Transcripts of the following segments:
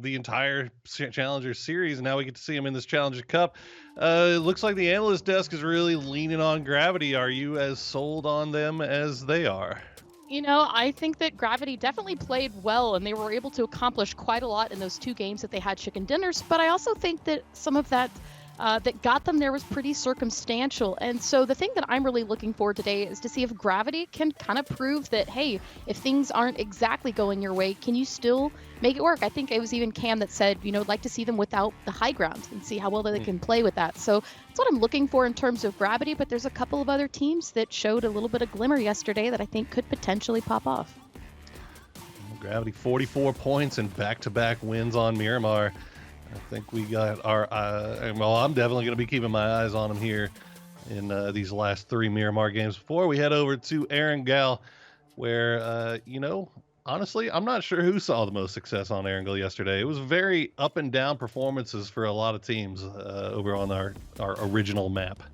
the entire Challenger series, and now we get to see him in this Challenger Cup. It looks like the analyst desk is really leaning on Gravity. Are you as sold on them as they are? I think that Gravity definitely played well and they were able to accomplish quite a lot in those two games that they had chicken dinners. But I also think that some of that that got them there was pretty circumstantial. And so the thing that I'm really looking for today is to see if Gravity can kind of prove that, hey, if things aren't exactly going your way, can you still make it work? I think it was even Cam that said, I'd like to see them without the high ground and see how well they can play with that. So that's what I'm looking for in terms of Gravity. But there's a couple of other teams that showed a little bit of glimmer yesterday that I think could potentially pop off. Gravity 44 points and back-to-back wins on Miramar. I think we got our well, I'm definitely going to be keeping my eyes on them here in these last three Miramar games before we head over to Erangel, where, honestly, I'm not sure who saw the most success on Erangel yesterday. It was very up and down performances for a lot of teams over on our original map.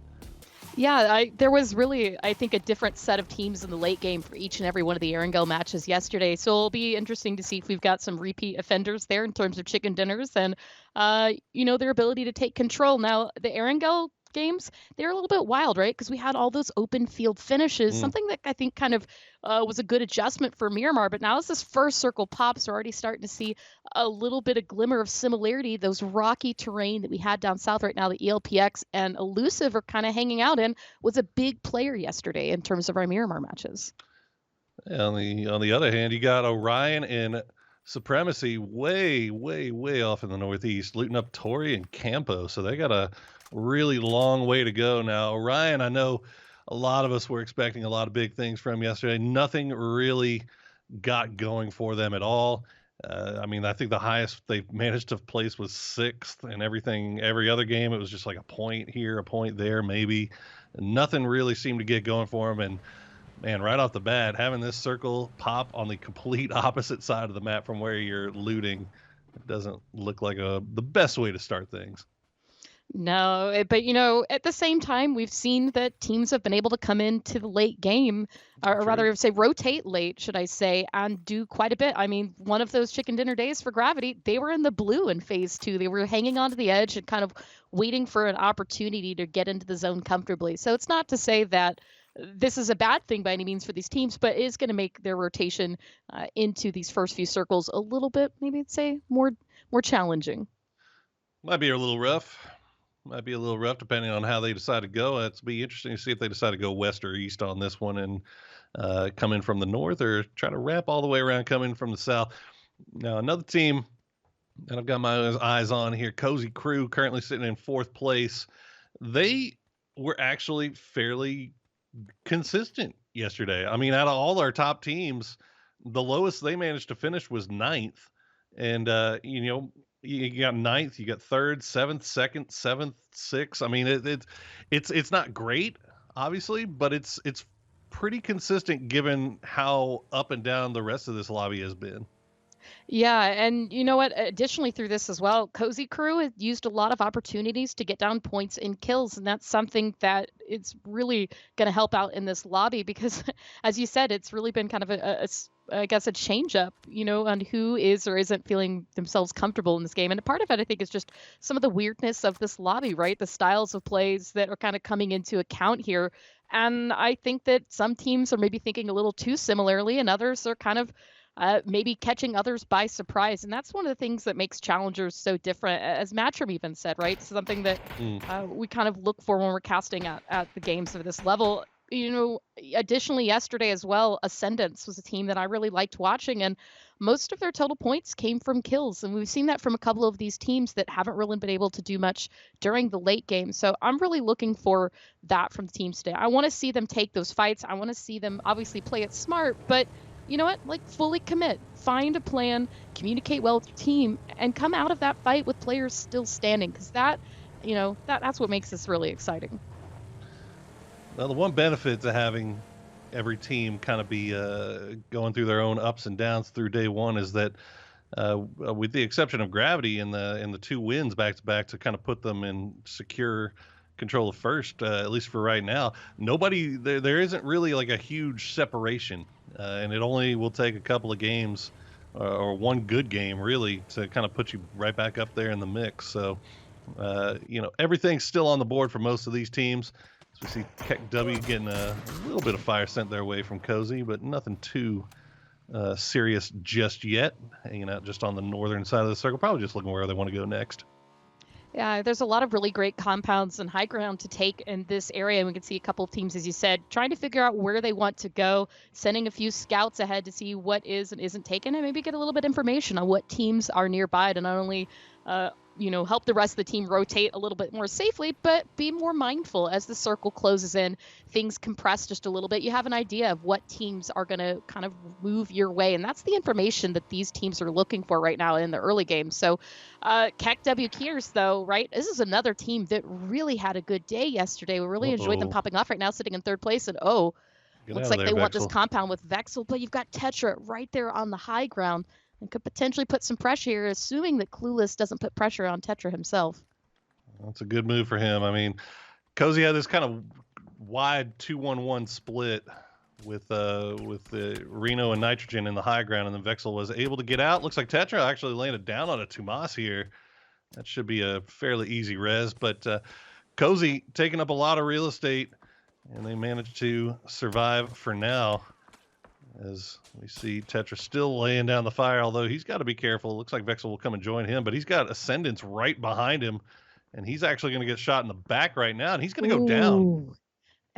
Yeah, there was really, I think, a different set of teams in the late game for each and every one of the Erangel matches yesterday. So it'll be interesting to see if we've got some repeat offenders there in terms of chicken dinners and, their ability to take control. Now, the Erangel games, they're a little bit wild, right? Because we had all those open field finishes, something that I think kind of was a good adjustment for Miramar. But now as this first circle pops, we're already starting to see a little bit of glimmer of similarity. Those rocky terrain that we had down south right now, the ELPX and Elusive are kind of hanging out in, was a big player yesterday in terms of our Miramar matches. On the other hand, you got Orion and Supremacy way, way, way off in the northeast, looting up Tori and Campo. So they got a really long way to go now. Orion, I know a lot of us were expecting a lot of big things from yesterday. Nothing really got going for them at all. I think the highest they managed to place was sixth, and every other game, it was just like a point here, a point there, maybe. Nothing really seemed to get going for them. And man, right off the bat, having this circle pop on the complete opposite side of the map from where you're looting, it doesn't look like the best way to start things. No, but at the same time, we've seen that teams have been able to come into the late game, or rather say rotate late, should I say, and do quite a bit. I mean, one of those chicken dinner days for Gravity, they were in the blue in phase 2. They were hanging onto the edge and kind of waiting for an opportunity to get into the zone comfortably. So it's not to say that this is a bad thing by any means for these teams, but it is going to make their rotation into these first few circles a little bit, maybe I'd say, more challenging. Might be a little rough. Might be a little rough depending on how they decide to go. It's be interesting to see if they decide to go west or east on this one and come in from the north, or try to wrap all the way around, come in from the south. Now, another team that I've got my eyes on here, Cozy Crew, currently sitting in fourth place. They were actually fairly consistent yesterday. I mean, out of all our top teams, the lowest they managed to finish was ninth. And, you got ninth, you got third, seventh, second, seventh, sixth. I mean, it's not great, obviously, but it's pretty consistent given how up and down the rest of this lobby has been. Yeah, and you know what? Additionally, through this as well, Cozy Crew has used a lot of opportunities to get down points in kills, and that's something that it's really going to help out in this lobby because, as you said, it's really been kind of I guess a change up, on who is or isn't feeling themselves comfortable in this game. And part of it, I think, is just some of the weirdness of this lobby, right? The styles of plays that are kind of coming into account here. And I think that some teams are maybe thinking a little too similarly, and others are kind of maybe catching others by surprise. And that's one of the things that makes challengers so different, as Matrim even said, right? Something that we kind of look for when we're casting at the games of this level. Additionally, yesterday as well, Ascendance was a team that I really liked watching, and most of their total points came from kills. And we've seen that from a couple of these teams that haven't really been able to do much during the late game. So I'm really looking for that from the teams today. I want to see them take those fights. I want to see them obviously play it smart, but you know what? Like, fully commit, find a plan, communicate well with your team, and come out of that fight with players still standing. Because that's what makes this really exciting. Well, the one benefit to having every team kind of be going through their own ups and downs through day one is that, with the exception of Gravity in the two wins back to back to kind of put them in secure control of first, at least for right now, there isn't really like a huge separation, and it only will take a couple of games or one good game really to kind of put you right back up there in the mix. So, everything's still on the board for most of these teams. So we see Keck W getting a little bit of fire sent their way from Cozy, but nothing too serious just yet. Hanging out just on the northern side of the circle, probably just looking where they want to go next. Yeah, there's a lot of really great compounds and high ground to take in this area. We can see a couple of teams, as you said, trying to figure out where they want to go, sending a few scouts ahead to see what is and isn't taken, and maybe get a little bit of information on what teams are nearby to not only help the rest of the team rotate a little bit more safely, but be more mindful as the circle closes in, things compress just a little bit. You have an idea of what teams are going to kind of move your way. And that's the information that these teams are looking for right now in the early game. So Keck W Kiers, though, right? This is another team that really had a good day yesterday. We really enjoyed them popping off right now, sitting in third place. And looks like they want this compound with Vexel, but you've got Tetra right there on the high ground and could potentially put some pressure here, assuming that Clueless doesn't put pressure on Tetra himself. That's a good move for him. I mean, Cozy had this kind of wide 2-1-1 split with the Reno and Nitrogen in the high ground, and then Vexel was able to get out. Looks like Tetra actually landed down on a Tomas here. That should be a fairly easy res, but Cozy taking up a lot of real estate, and they managed to survive for now. As we see Tetra still laying down the fire, although he's got to be careful. It looks like Vexel will come and join him, but he's got Ascendance right behind him, and he's actually going to get shot in the back right now, and he's going to go down.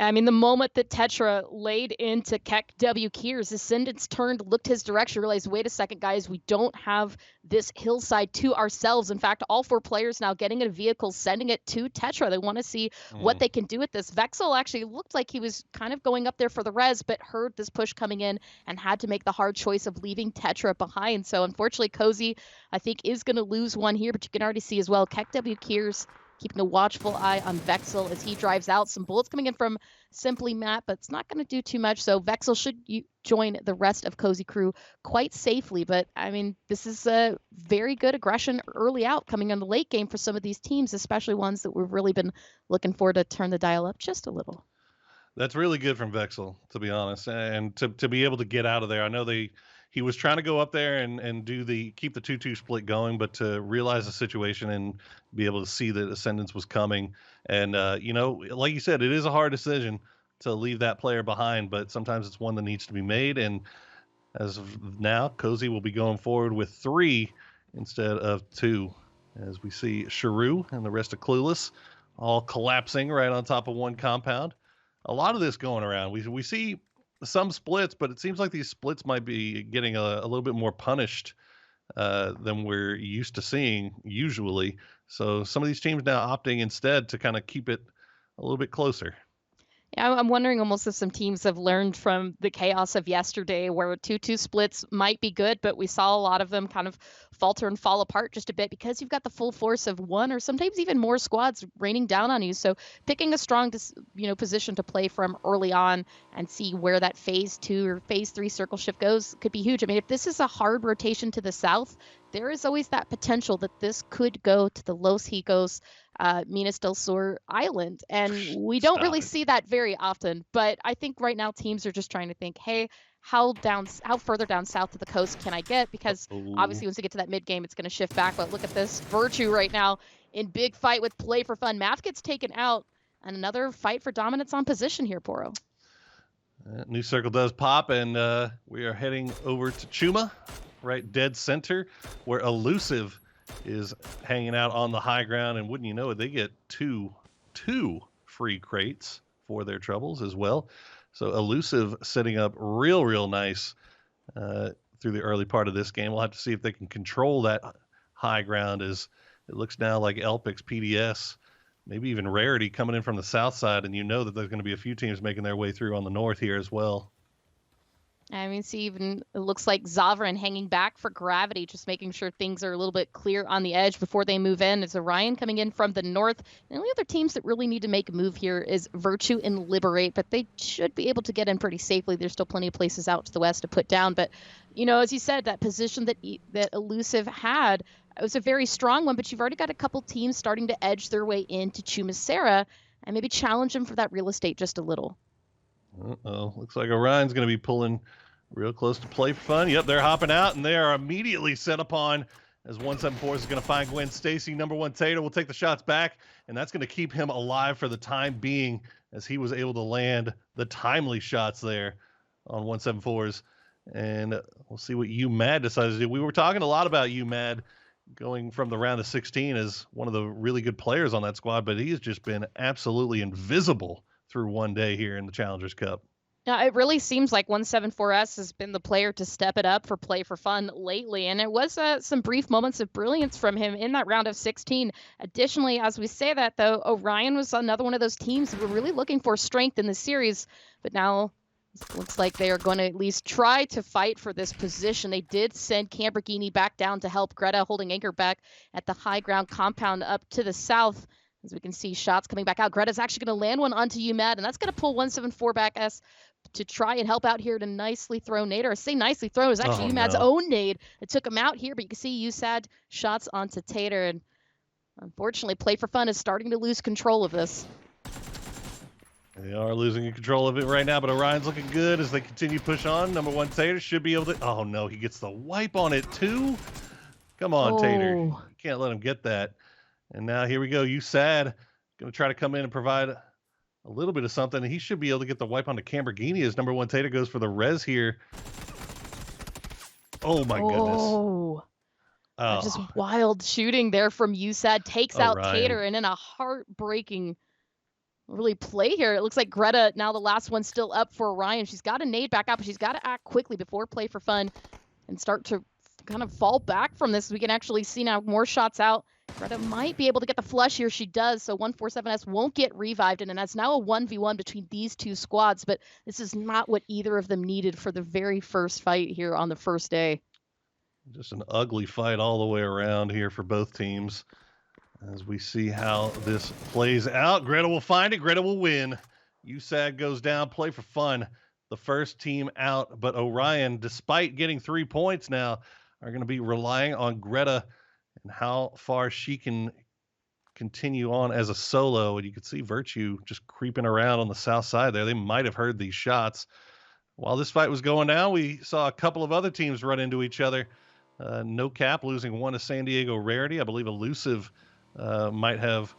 I mean, the moment that Tetra laid into Keck W Kiers, Ascendance turned, looked his direction, realized, wait a second, guys, we don't have this hillside to ourselves. In fact, all four players now getting a vehicle, sending it to Tetra. They want to see what they can do with this. Vexel actually looked like he was kind of going up there for the res, but heard this push coming in and had to make the hard choice of leaving Tetra behind. So unfortunately, Cozy, I think, is going to lose one here, but you can already see as well, Keck W Kiers keeping a watchful eye on Vexel as he drives out. Some bullets coming in from Simply Matt, but it's not going to do too much. So Vexel should join the rest of Cozy Crew quite safely. But, I mean, this is a very good aggression early out coming in the late game for some of these teams, especially ones that we've really been looking for to turn the dial up just a little. That's really good from Vexel, to be honest, and to be able to get out of there. I know he was trying to go up there and keep the 2-2 split going, but to realize the situation and be able to see that Ascendance was coming. And, like you said, it is a hard decision to leave that player behind, but sometimes it's one that needs to be made. And as of now, Cozy will be going forward with 3 instead of 2, as we see Sharu and the rest of Clueless all collapsing right on top of one compound. A lot of this going around. We see some splits, but it seems like these splits might be getting a little bit more punished than we're used to seeing usually. So some of these teams now opting instead to kind of keep it a little bit closer. Yeah, I'm wondering almost if some teams have learned from the chaos of yesterday where 2-2 splits might be good, but we saw a lot of them kind of falter and fall apart just a bit because you've got the full force of one or sometimes even more squads raining down on you. So picking a strong position to play from early on and see where that phase 2 or phase 3 circle shift goes could be huge. I mean, if this is a hard rotation to the south, there is always that potential that this could go to the Los Hicos, Minas del Sur Island. And we don't really see that very often. But I think right now teams are just trying to think, hey, how further down south of the coast can I get? Because obviously once you get to that mid game, it's going to shift back. But look at this Virtue right now in big fight with Play for Fun. Math gets taken out, and another fight for dominance on position here, Poro. New circle does pop, and we are heading over to Chuma, right dead center, where Elusive is hanging out on the high ground, and wouldn't you know it, they get two free crates for their troubles as well. So Elusive setting up real nice through the early part of this game. We'll have to see if they can control that high ground, as it looks now like Elpix, PDS, maybe even Rarity coming in from the south side, and you know that there's going to be a few teams making their way through on the north here as well. I mean, see, even it looks like Zavrin hanging back for Gravity, just making sure things are a little bit clear on the edge before they move in. It's Orion coming in from the north. The only other teams that really need to make a move here is Virtue and Liberate, but they should be able to get in pretty safely. There's still plenty of places out to the west to put down. But, as you said, that position that Elusive had, it was a very strong one, but you've already got a couple teams starting to edge their way into Chumacera and maybe challenge them for that real estate just a little. Uh-oh. Looks like Orion's going to be pulling Real close to play for fun. Yep, they're hopping out, and they are immediately set upon as 174 is going to find Gwen Stacy. Number one, Tater will take the shots back, and that's going to keep him alive for the time being as he was able to land the timely shots there on 174's. And we'll see what UMAD decides to do. We were talking a lot about UMAD going from the round of 16 as one of the really good players on that squad, but he's just been absolutely invisible through one day here in the Challengers Cup. Yeah, it really seems like 174S has been the player to step it up for play for fun lately, and it was some brief moments of brilliance from him in that round of 16. Additionally, as we say that, though, Orion was another one of those teams who were really looking for strength in the series, but now it looks like they are going to at least try to fight for this position. They did send Lamborghini back down to help Greta, holding anchor back at the high ground compound up to the south. As we can see, shots coming back out. Greta's actually going to land one onto UMAD, and that's going to pull 174 back S to try and help out here to nicely throw nade. Or I say nicely throw, it was actually UMAD's own nade that took him out here, but you can see USAD shots onto Tater, and unfortunately, Play for Fun is starting to lose control of this. They are losing control of it right now, but Orion's looking good as they continue to push on. Number one, Tater should be able to... Oh, no, he gets the wipe on it, too? Come on, Tater. You can't let him get that. And now here we go. USAD going to try to come in and provide a little bit of something. He should be able to get the wipe onto Lamborghini as number one Tater goes for the res here. Oh, my goodness. Just wild shooting there from USAD. Takes out Tater, and in a heartbreaking really play here. It looks like Greta, now the last one still up for Orion. She's got a nade back up, but she's got to act quickly before Play for Fun and start to kind of fall back from this. We can actually see now more shots out. Greta might be able to get the flush here. She does, so 147S won't get revived, and that's now a 1v1 between these two squads, but this is not what either of them needed for the very first fight here on the first day. Just an ugly fight all the way around here for both teams. As we see how this plays out, Greta will find it. Greta will win. USAD goes down. Play for Fun, the first team out, but Orion, despite getting 3 points now, are going to be relying on Greta and how far she can continue on as a solo. And you can see Virtue just creeping around on the south side there. They might have heard these shots. While this fight was going down, we saw a couple of other teams run into each other. No Cap losing one to San Diego Rarity. I believe Elusive might have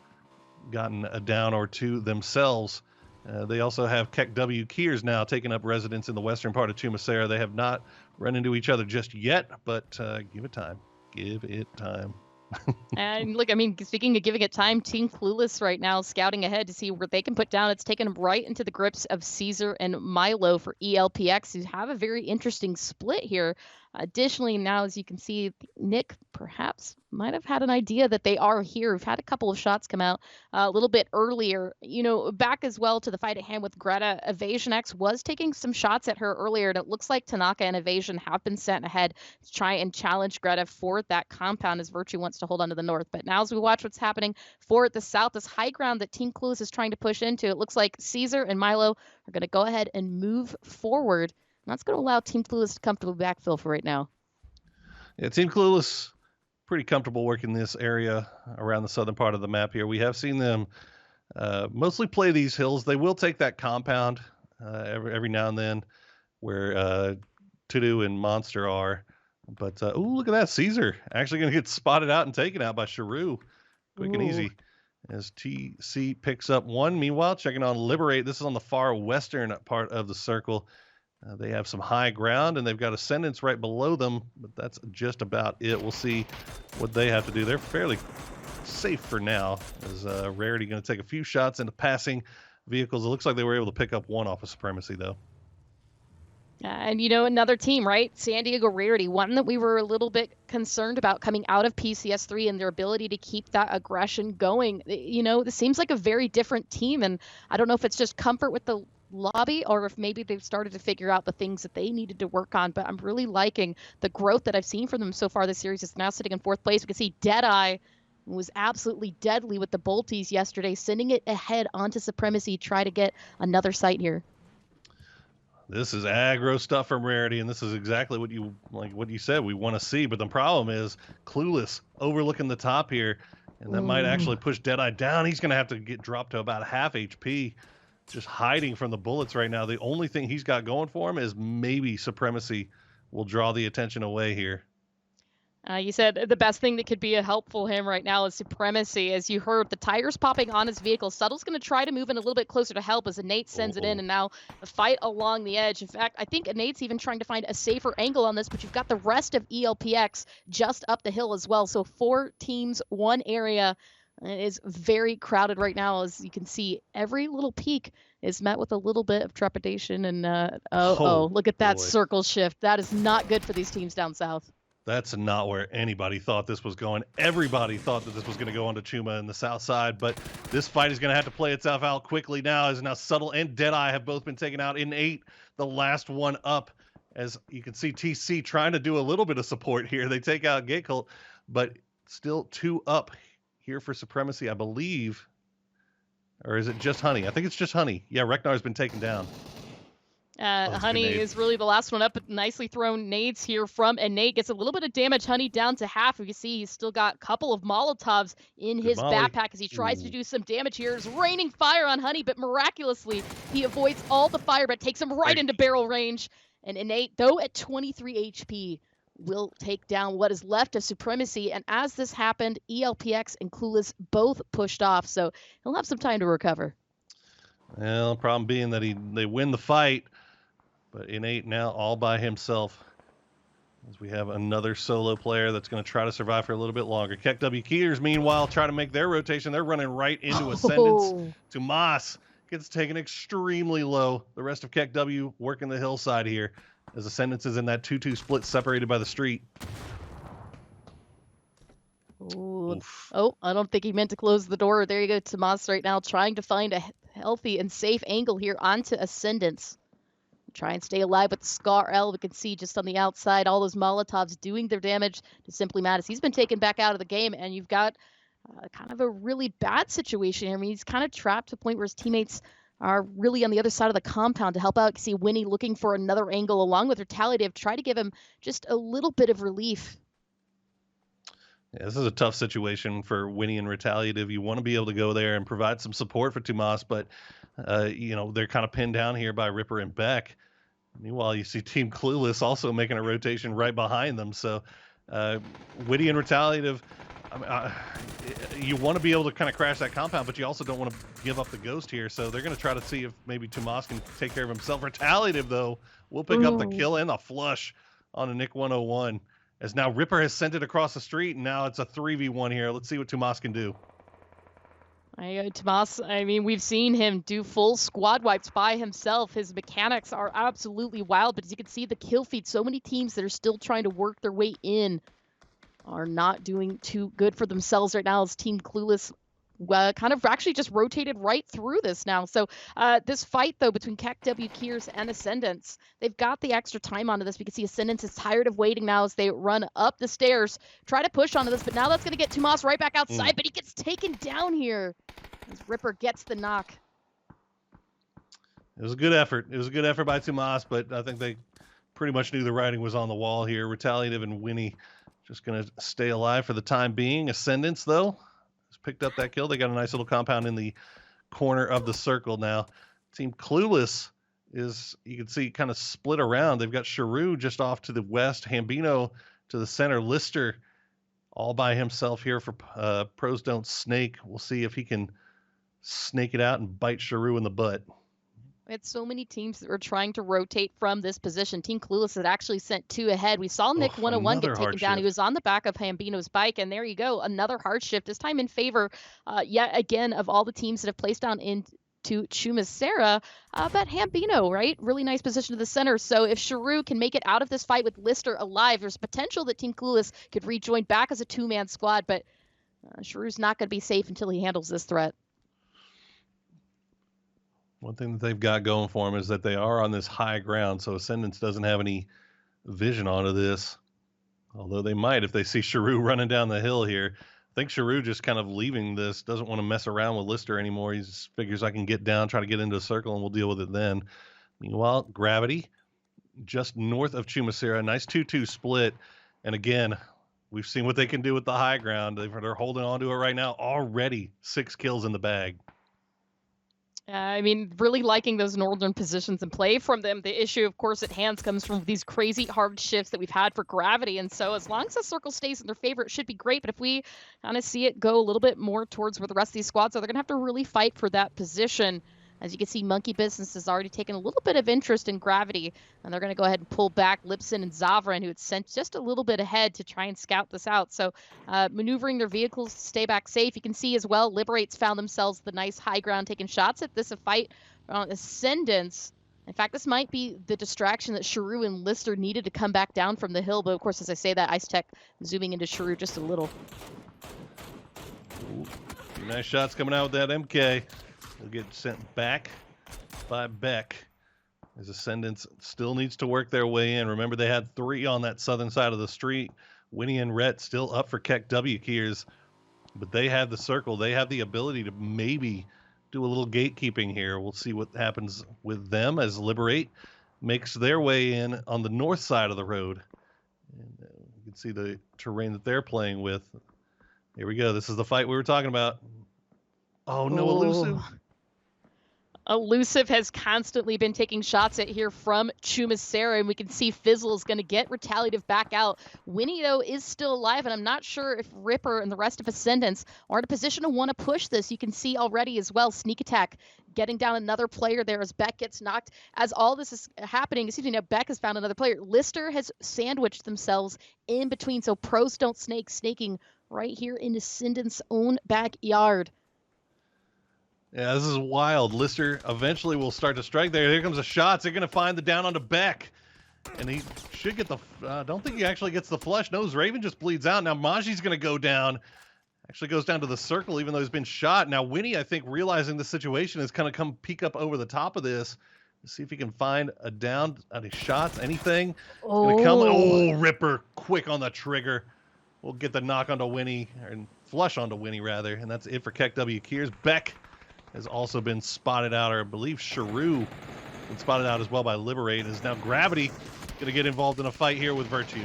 gotten a down or two themselves. They also have Keck W Kiers now taking up residence in the western part of Tumasera. They have not run into each other just yet, but give it time. Give it time. And look, I mean, speaking of giving it time, Team Clueless right now scouting ahead to see where they can put down. It's taken them right into the grips of Caesar and Milo for ELPX, who have a very interesting split here. Additionally, now, as you can see, Nick perhaps might have had an idea that they are here. We've had a couple of shots come out a little bit earlier. You know, back as well to the fight at hand with Greta, Evasion X was taking some shots at her earlier, and it looks like Tanaka and Evasion have been sent ahead to try and challenge Greta for that compound as Virtue wants to hold on to the north. But now as we watch what's happening for the south, this high ground that Team Clueless is trying to push into, it looks like Caesar and Milo are going to go ahead and move forward. And that's going to allow Team Clueless to comfortable backfill for right now. Yeah, Team Clueless pretty comfortable working this area around the southern part of the map here. We have seen them mostly play these hills. They will take that compound every now and then where Tudu and Monster are. But, ooh, look at that. Caesar actually going to get spotted out and taken out by Sharu. Quick and easy. As TC picks up one. Meanwhile, checking on Liberate. This is on the far western part of the circle. They have some high ground, and they've got Ascendants right below them, but that's just about it. We'll see what they have to do. They're fairly safe for now, as Rarity going to take a few shots into passing vehicles. It looks like they were able to pick up one off of Supremacy, though. And, you know, another team, right? San Diego Rarity, one that we were a little bit concerned about coming out of PCS3 and their ability to keep that aggression going. You know, this seems like a very different team, and I don't know if it's just comfort with the lobby or if maybe they've started to figure out the things that they needed to work on, but I'm really liking the growth that I've seen from them so far this series. Is now sitting in 4th place. We can see Deadeye was absolutely deadly with the Bolties yesterday, sending it ahead onto Supremacy, try to get another site here. This is aggro stuff from Rarity, and this is exactly what you said we want to see, but the problem is Clueless overlooking the top here, and that might actually push Deadeye down. He's going to have to get dropped to about half HP. just hiding from the bullets right now. The only thing he's got going for him is maybe Supremacy will draw the attention away here. You said the best thing that could be a helpful him right now is Supremacy. As you heard, the tires popping on his vehicle. Subtle's going to try to move in a little bit closer to help as Innate sends it in, and now a fight along the edge. In fact, I think Innate's even trying to find a safer angle on this, but you've got the rest of ELPX just up the hill as well. So 4 teams, 1 area. It is very crowded right now. As you can see, every little peak is met with a little bit of trepidation. And look at that circle shift. That is not good for these teams down south. That's not where anybody thought this was going. Everybody thought that this was going to go on to Chuma in the south side, but this fight is going to have to play itself out quickly now, as now Subtle and Deadeye have both been taken out in 8, the last one up. As you can see, TC trying to do a little bit of support here. They take out Gate Cult, but still 2 up here for Supremacy, I believe. Or is it just Honey? I think it's just Honey. Yeah, Reknar's been taken down. Honey is really the last one up. Nicely thrown nades here from Innate. Gets a little bit of damage. Honey down to half. You can see he's still got a couple of Molotovs in his backpack as he tries to do some damage here. It's raining fire on Honey, but miraculously he avoids all the fire, but takes him right into barrel range. And Innate, though at 23 HP, will take down what is left of Supremacy. And as this happened, ELPX and Clueless both pushed off, so he'll have some time to recover. Well, the problem being that they win the fight, but Innate now all by himself, as we have another solo player that's going to try to survive for a little bit longer. KEKW Keers, meanwhile, try to make their rotation. They're running right into Ascendance. Tomas gets taken extremely low. The rest of KEKW working the hillside here, as Ascendance is in that 2-2 split separated by the street. Oh, I don't think he meant to close the door. There you go, Tomas right now trying to find a healthy and safe angle here onto Ascendance. Try and stay alive with the Scar L. We can see just on the outside all those Molotovs doing their damage to Simply Mattis. He's been taken back out of the game, and you've got kind of a really bad situation here. I mean, he's kind of trapped to the point where his teammates are really on the other side of the compound to help out. You can see Winnie looking for another angle along with Retaliative, try to give him just a little bit of relief. Yeah, this is a tough situation for Winnie and Retaliative. You want to be able to go there and provide some support for Tomas, but they're kind of pinned down here by Ripper and Beck. Meanwhile, you see Team Clueless also making a rotation right behind them. So Witty and Retaliative, you want to be able to kind of crash that compound, but you also don't want to give up the ghost here. So they're going to try to see if maybe Tomas can take care of himself. Retaliative, though, will pick up the kill and the flush on a Nick 101. As now Ripper has sent it across the street, and now it's a 3v1 here. Let's see what Tomas can do. Tomas, I mean, we've seen him do full squad wipes by himself. His mechanics are absolutely wild, but as you can see, the kill feed, so many teams that are still trying to work their way in are not doing too good for themselves right now, as Team Clueless kind of actually just rotated right through this now. So this fight, though, between KEKW, Keers, and Ascendance, they've got the extra time onto this. We can see Ascendance is tired of waiting now as they run up the stairs, try to push onto this, but now that's going to get Tomas right back outside, but he gets taken down here as Ripper gets the knock. It was a good effort. It was a good effort by Tomas, but I think they pretty much knew the writing was on the wall here. Retaliative and Winnie just going to stay alive for the time being. Ascendance, though, picked up that kill. They got a nice little compound in the corner of the circle now. Team Clueless is, you can see, kind of split around. They've got Sharu just off to the west, Hambino to the center, Lister all by himself here for Pros Don't Snake. We'll see if he can snake it out and bite Sharu in the butt. It's so many teams that are trying to rotate from this position. Team Clueless had actually sent 2 ahead. We saw Nick 101 get taken down. He was on the back of Hambino's bike, and there you go, another hard shift, this time in favor, yet again, of all the teams that have placed down into Chumacera. But Hambino, right? Really nice position to the center. So if Sharu can make it out of this fight with Lister alive, there's potential that Team Clueless could rejoin back as a 2-man squad, but Sharu's not going to be safe until he handles this threat. One thing that they've got going for them is that they are on this high ground, so Ascendance doesn't have any vision onto this. Although they might if they see Sharu running down the hill here. I think Sharu just kind of leaving this, doesn't want to mess around with Lister anymore. He just figures I can get down, try to get into a circle, and we'll deal with it then. Meanwhile, Gravity, just north of Chumacera, nice 2-2 split. And again, we've seen what they can do with the high ground. They're holding on to it right now. Already 6 kills in the bag. I mean, really liking those northern positions and play from them. The issue, of course, at hand comes from these crazy hard shifts that we've had for gravity. And so as long as the circle stays in their favor, it should be great. But if we kind of see it go a little bit more towards where the rest of these squads are, they're going to have to really fight for that position. As you can see, Monkey Business has already taken a little bit of interest in gravity, and they're going to go ahead and pull back Lipson and Zavran, who had sent just a little bit ahead to try and scout this out. So maneuvering their vehicles to stay back safe. You can see as well, Liberate's found themselves the nice high ground, taking shots at this, a fight on Ascendance. In fact, this might be the distraction that Sharu and Lister needed to come back down from the hill. But of course, as I say that, Ice Tech zooming into Sharu just a little. Ooh, nice shots coming out with that MK. Will get sent back by Beck. As Ascendance still needs to work their way in. Remember, they had 3 on that southern side of the street. Winnie and Rhett still up for Keck W keys, but they have the circle. They have the ability to maybe do a little gatekeeping here. We'll see what happens with them as Liberate makes their way in on the north side of the road. And you can see the terrain that they're playing with. Here we go. This is the fight we were talking about. Oh, no, Elusive. Elusive has constantly been taking shots at here from Chumacera, and we can see Fizzle is going to get retaliative back out. Winnie, though, is still alive, and I'm not sure if Ripper and the rest of Ascendance are in a position to want to push this. You can see already as well, Sneak Attack getting down another player there as Beck gets knocked. As all this is happening, excuse me, now Beck has found another player. Lister has sandwiched themselves in between, so pros don't snake, snaking right here in Ascendant's own backyard. Yeah, this is wild. Lister eventually will start to strike there. Here comes the shots. They're going to find the down onto Beck. And he should get the... don't think he actually gets the flush. No, Raven just bleeds out. Now Maji's going to go down. Actually goes down to the circle, even though he's been shot. Now Winnie, I think, realizing the situation, is going to come peek up over the top of this. Let's see if he can find a down, any shots, anything. Gonna come. Oh, Ripper, quick on the trigger. We'll get the knock onto Winnie, and flush onto Winnie, rather. And that's it for Keck W Keers. Beck has also been spotted out, or I believe Sharu been spotted out as well by Liberate. Is now Gravity going to get involved in a fight here with Virtue.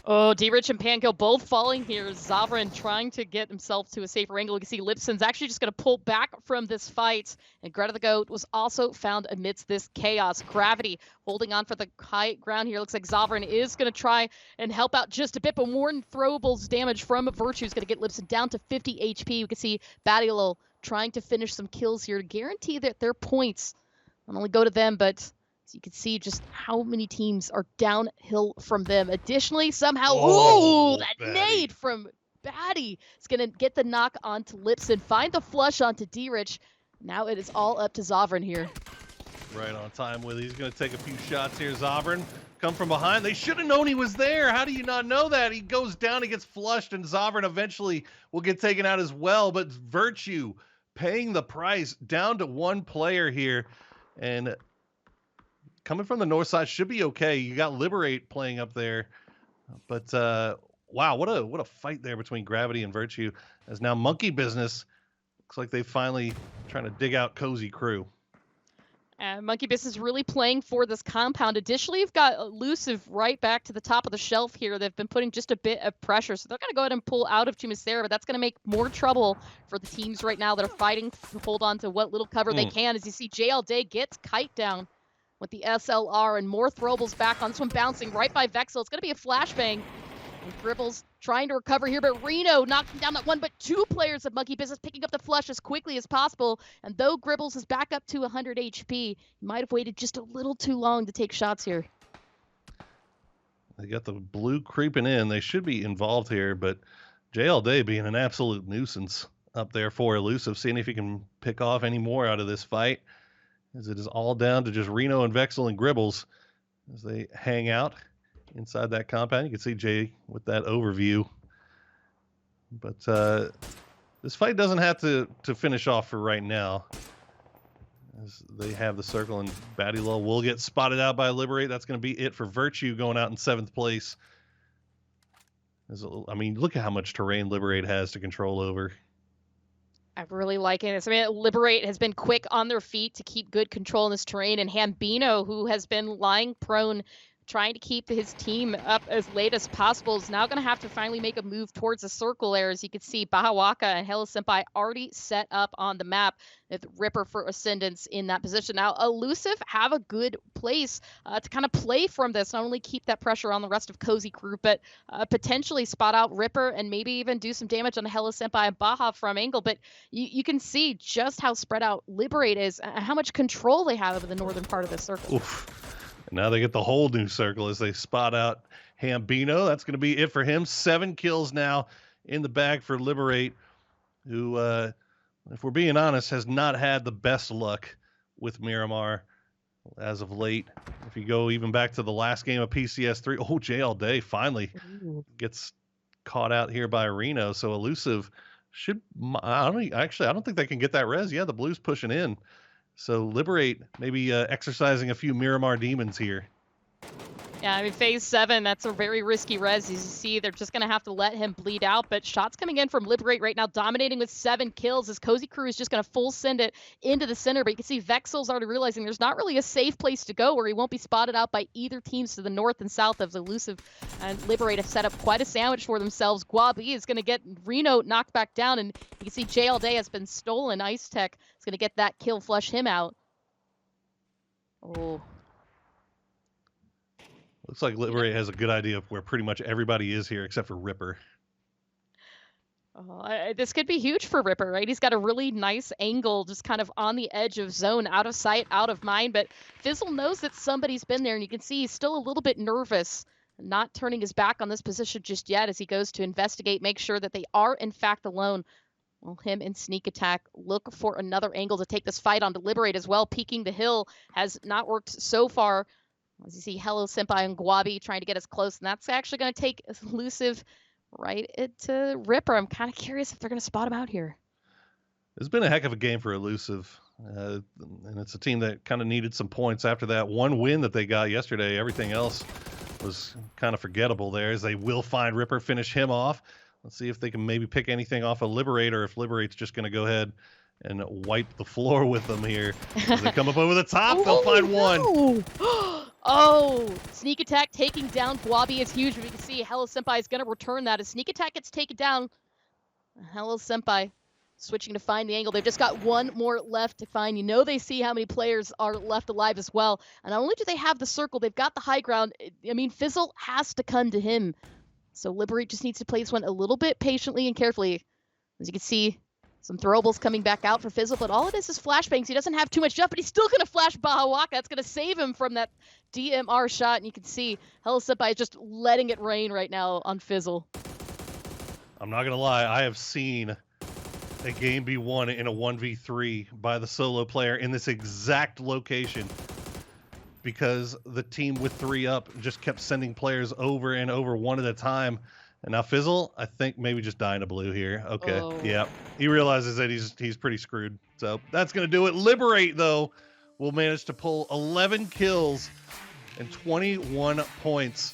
Oh, D-Rich and Panko both falling here. Zavran trying to get himself to a safer angle. You can see Lipson's actually just going to pull back from this fight. And Greta the Goat was also found amidst this chaos. Gravity holding on for the high ground here. Looks like Zavran is going to try and help out just a bit, but more throwables damage from Virtue is going to get Lipson down to 50 HP. You can see Badiolo trying to finish some kills here to guarantee that their points not only go to them, but so you can see just how many teams are downhill from them. Additionally, somehow, that nade from Batty is going to get the knock onto Lipson, find the flush onto D-Rich. Now it is all up to Zavran here. Right on time with it. He's going to take a few shots here. Zavran come from behind. They should have known he was there. How do you not know that? He goes down, he gets flushed, and Zavran eventually will get taken out as well. But Virtue paying the price, down to 1 player here. And coming from the north side should be okay. You got Liberate playing up there. But wow, what a fight there between Gravity and Virtue. As now Monkey Business looks like they finally trying to dig out Cozy Crew. Monkey Business really playing for this compound. Additionally, you've got Elusive right back to the top of the shelf here. They've been putting just a bit of pressure, so they're going to go ahead and pull out of Chumacera, but that's going to make more trouble for the teams right now that are fighting to hold on to what little cover they can. As you see, JL Day gets Kite down with the SLR, and more throwables back on this one, bouncing right by Vexel. It's going to be a flashbang. And Gribbles trying to recover here, but Reno knocking down that one, but 2 players of Monkey Business picking up the flush as quickly as possible. And though Gribbles is back up to 100 HP, he might have waited just a little too long to take shots here. They got the blue creeping in. They should be involved here, but JL Day being an absolute nuisance up there for Elusive, seeing if he can pick off any more out of this fight, as it is all down to just Reno and Vexel and Gribbles as they hang out inside that compound. You can see Jay with that overview. But this fight doesn't have to finish off for right now, as they have the circle, and Badiolo will get spotted out by Liberate. That's going to be it for Virtue, going out in 7th place. I mean, look at how much terrain Liberate has to control over. I'm really liking this. I mean, Liberate has been quick on their feet to keep good control in this terrain, and Hambino, who has been lying prone trying to keep his team up as late as possible, is now going to have to finally make a move towards the circle there. As you can see, Bahawaka and Hello Senpai already set up on the map with Ripper for Ascendance in that position. Now, Elusive have a good place to kind of play from this, not only keep that pressure on the rest of Cozy Crew, but potentially spot out Ripper and maybe even do some damage on Hello Senpai and Baja from angle. But you can see just how spread out Liberate is, how much control they have over the northern part of the circle. Oof. And now they get the whole new circle as they spot out Hambino. That's going to be it for him. 7 kills now in the bag for Liberate, who, if we're being honest, has not had the best luck with Miramar as of late. If you go even back to the last game of PCS3, oh, Jay All Day finally gets caught out here by Reno. So Elusive should, I don't think they can get that res. Yeah, the Blues pushing in. So Liberate maybe exercising a few Miramar demons here. Yeah, I mean, phase 7, that's a very risky res. As you see, they're just going to have to let him bleed out. But shots coming in from Liberate right now, dominating with 7 kills, as Cozy Crew is just going to full send it into the center. But you can see Vexel's already realizing there's not really a safe place to go where he won't be spotted out by either teams to the north and south of Elusive. And Liberate have set up quite a sandwich for themselves. Guabi is going to get Reno knocked back down. And you can see Jay All Day has been stolen. Ice Tech is going to get that kill, flush him out. Oh. Looks like Liberate has a good idea of where pretty much everybody is here except for Ripper. This could be huge for Ripper, right? He's got a really nice angle just kind of on the edge of zone, out of sight, out of mind. But Fizzle knows that somebody's been there, and you can see he's still a little bit nervous, not turning his back on this position just yet as he goes to investigate, make sure that they are, in fact, alone. Well, him and Sneak Attack look for another angle to take this fight on to Liberate as well. Peeking the hill has not worked so far. As you see, Hello Senpai and Guabi trying to get us close, and that's actually going to take Elusive right into Ripper. I'm kind of curious if they're going to spot him out here. It's been a heck of a game for Elusive, and it's a team that kind of needed some points after that one win that they got yesterday. Everything else was kind of forgettable there, as they will find Ripper, finish him off. Let's see if they can maybe pick anything off of Liberate, or if Liberate's just going to go ahead and wipe the floor with them here. As they come up over the top, they'll find one. Oh, Sneak Attack taking down Guabi is huge. We can see Hello Senpai is going to return that. As Sneak Attack gets taken down, Hello Senpai switching to find the angle. They've just got one more left to find. You know they see how many players are left alive as well. And not only do they have the circle, they've got the high ground. I mean, Fizzle has to come to him. So Liberate just needs to play this one a little bit patiently and carefully. As you can see, some throwables coming back out for Fizzle, but all it is flashbangs. He doesn't have too much stuff, but he's still going to flash Bahawaka. That's going to save him from that DMR shot, and you can see Hello Senpai is just letting it rain right now on Fizzle. I'm not going to lie, I have seen a game be won in a 1v3 by the solo player in this exact location, because the team with 3 up just kept sending players over and over one at a time. And now Fizzle, I think maybe just dying to blue here. Okay, yeah. He realizes that he's pretty screwed. So that's going to do it. Liberate, though, will manage to pull 11 kills and 21 points